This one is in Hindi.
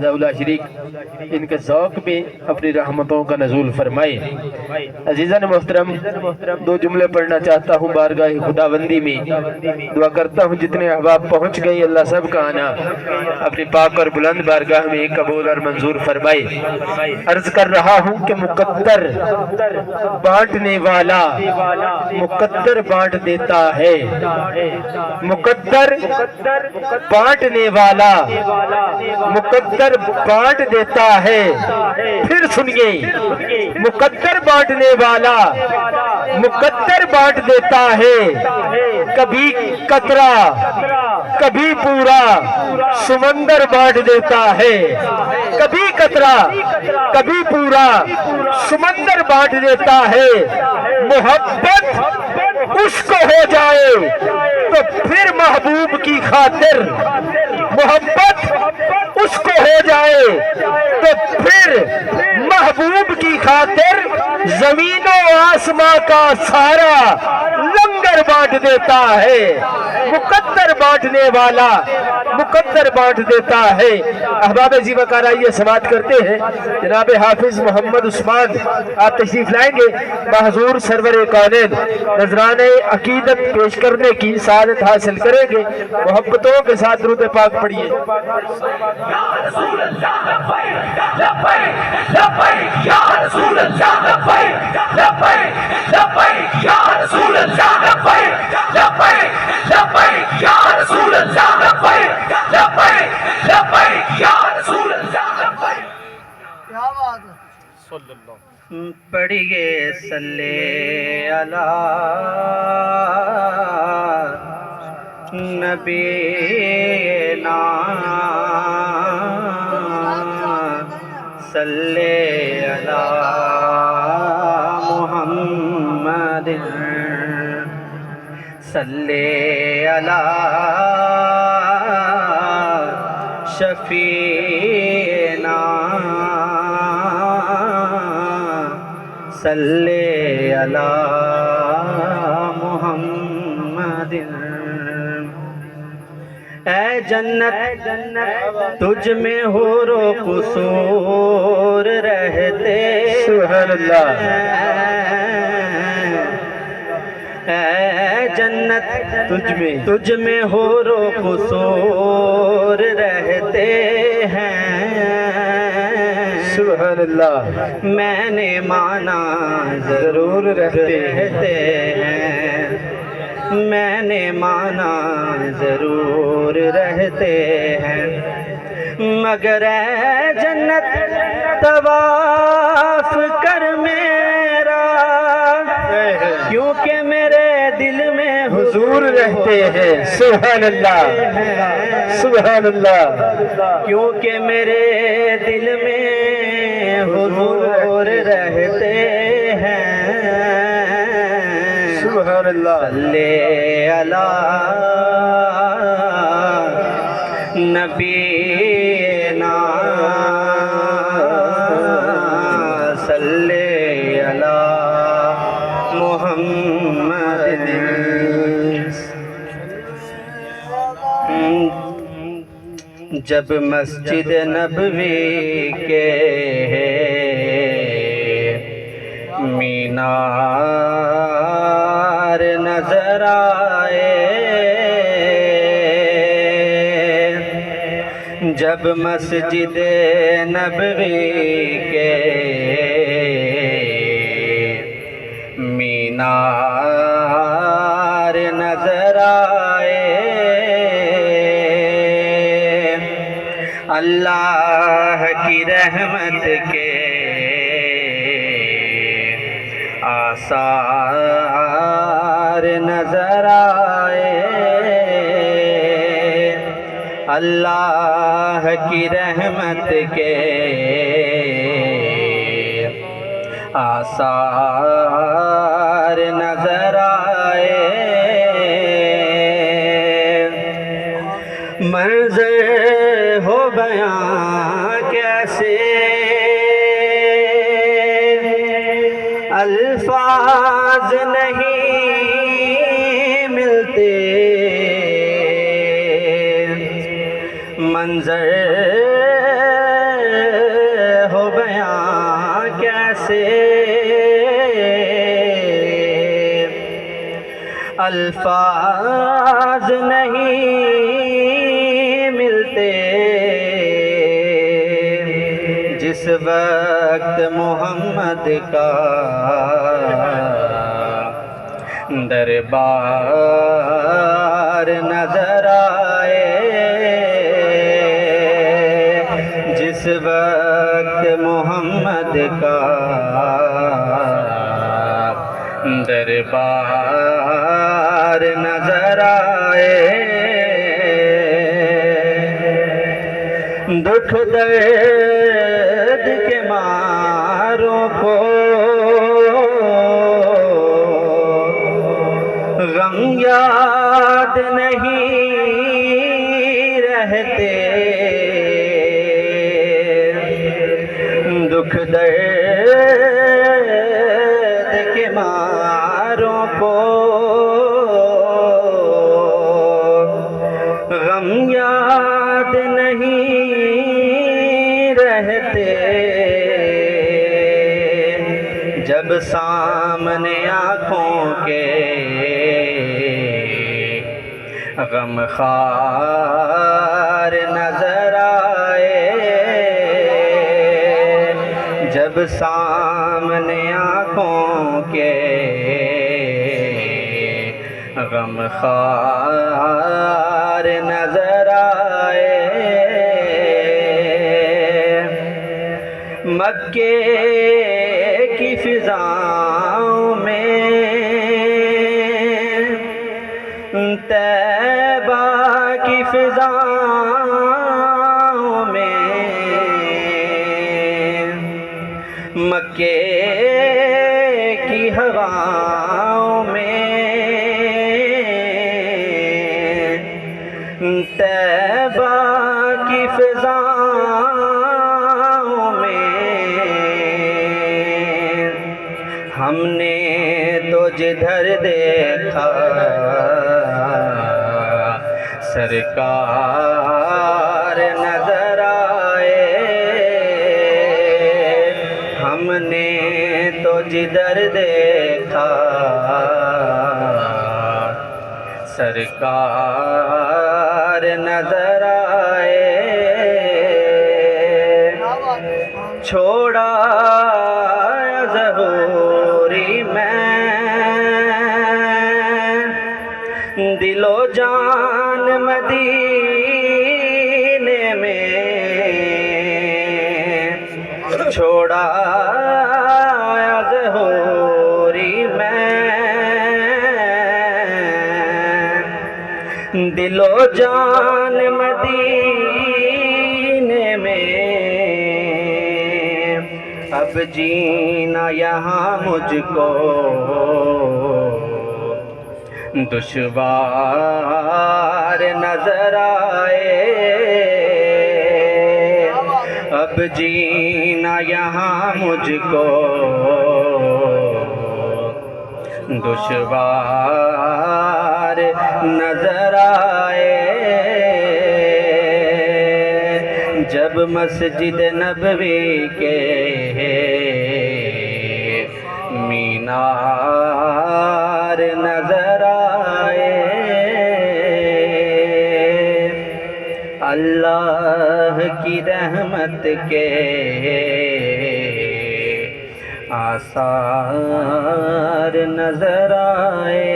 अल्लाह शरीक इनके ज़ौक़ में अपनी रहमतों का नज़ूल फरमाए। अज़ीज़ान मोहतरम, दो जुमले पढ़ना चाहता हूँ बारगाह खुदाबंदी में। दुआ करता हूँ जितने अहबाब पहुँच गए अल्लाह सब का आना अपनी पाक और बुलंद बारगाह में कबूल और मंजूर फरमाए। अर्ज कर रहा हूँ कि मुकद्दर बांटने वाला मुकद्दर बांट देता है। मुकद्दर बांटने वाला मुकद्दर बांट देता है। फिर सुनिए, मुकद्दर बांटने वाला मुकद्दर बांट देता है। कभी कतरा कभी पूरा समंदर बांट देता है। कभी कतरा कभी पूरा समंदर बांट देता है। मोहब्बत उसको हो जाए तो फिर महबूब की खातिर मोहब्बत उसको हो जाए तो फिर महबूब की खातिर जमीनों आसमां का सारा लंगर बांट देता है। मुकद्दर बांटने वाला मुकद्दर बांट देता है। अहबाब जी वकार आइए समात करते हैं। जनाब हाफिज मोहम्मद उस्मान आप तशरीफ लाएंगे। महजूर सरवर कौनैन नजराने अकीदत पेश करने की सादत हासिल करेंगे। मोहब्बतों के साथ दुरूद पाक पढ़िए। पढ़िए सल्ले अला नबी ना सल्ले अला मुहम्मद सल्ले अला शफीना सल्ले अला मुहम्मद। ऐ जन्नत तुझ में हो रो कुसूर रहते। सुभान अल्लाह। ऐ जन्नत तुझ में हो रो कुसूर रहते हैं। सुभान अल्लाह। मैंने माना जरूर रहते हैं। मैंने माना जरूर रहते हैं। मगर ऐ जन्नत तवाफ कर मेरा, क्योंकि मेरे दिल में हुजूर रहते हैं। सुभान अल्लाह सुभान अल्लाह। क्योंकि मेरे दिल में हुजूर रहते हैं। सुभान अल्लाह। सल्ले अला नबी ना सल्ले अला मुहम्मद। जब मस्जिद नबवी के मीनार नजर आए, जब मस्जिद नबवी के मीनार नजर आए, अल्लाह की रहमत के आसार नजर आए, अल्लाह की रहमत के आसार नजर आए। मंज़र हो बयां कैसे नहीं मिलते, मंजर हो बयां कैसे, अल्फाज नहीं मिलते। जिस वक्त मोहम्मद का दरबार नजर आए, जिस वक्त मोहम्मद का दरबार नजर आए, दुख दर्द के मारों को गम याद नहीं रहते, दुख दर्द के मारों को गम याद नहीं रहते। जब सामने आँखों के गमखार नजर आए, जब सामने आँखों के गमखार नजर आए, मक्के की फिजाओं में, तैबा की फिजाओं में, मक्के की हवाओं में, तैबा की फिजाओं में, हमने तो जिधर देखा सरकार नजर आए, हमने तो जिधर देखा सरकार नजर आए। छोड़ा ज़हूरी मैं दिलो जान मदीने में, छोड़ा ज़हूरी मैं दिलो जान मदीने में। अब जीना यहाँ मुझको दुश्वार नजर आए, अब जीना यहाँ मुझको दुश्वार नजर आए। जब मस्जिद नबवी के मीनार नजर आए, अल्लाह की रहमत के आसार नजर आए।